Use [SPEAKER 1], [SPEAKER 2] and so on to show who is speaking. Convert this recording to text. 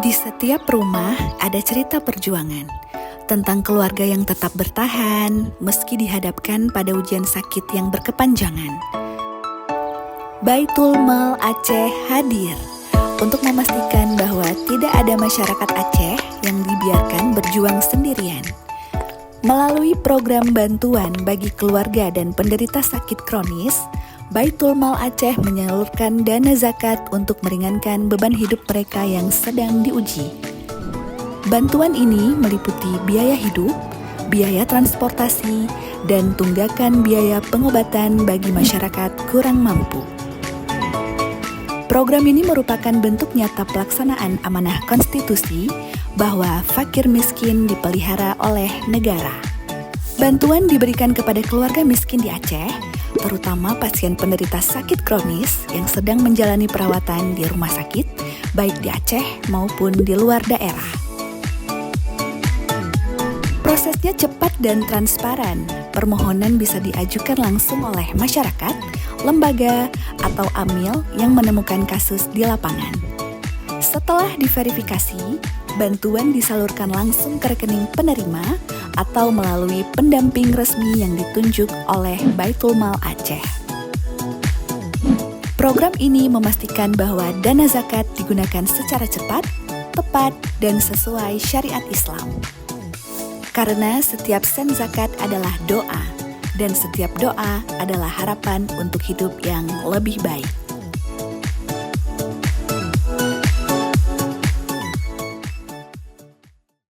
[SPEAKER 1] Di setiap rumah ada cerita perjuangan tentang keluarga yang tetap bertahan meski dihadapkan pada ujian sakit yang berkepanjangan. Baitul Mal Aceh hadir untuk memastikan bahwa tidak ada masyarakat Aceh yang dibiarkan berjuang sendirian. Melalui program bantuan bagi keluarga dan penderita sakit kronis, Baitul Mal Aceh menyalurkan dana zakat untuk meringankan beban hidup mereka yang sedang diuji. Bantuan ini meliputi biaya hidup, biaya transportasi, dan tunggakan biaya pengobatan bagi masyarakat kurang mampu. Program ini merupakan bentuk nyata pelaksanaan amanah konstitusi bahwa fakir miskin dipelihara oleh negara. Bantuan diberikan kepada keluarga miskin di Aceh, terutama pasien penderita sakit kronis yang sedang menjalani perawatan di rumah sakit, baik di Aceh maupun di luar daerah. Prosesnya cepat dan transparan. Permohonan bisa diajukan langsung oleh masyarakat, lembaga, atau amil yang menemukan kasus di lapangan. Setelah diverifikasi, bantuan disalurkan langsung ke rekening penerima atau melalui pendamping resmi yang ditunjuk oleh Baitul Mal Aceh. Program ini memastikan bahwa dana zakat digunakan secara cepat, tepat, dan sesuai syariat Islam. Karena setiap sen zakat adalah doa, dan setiap doa adalah harapan untuk hidup yang lebih baik.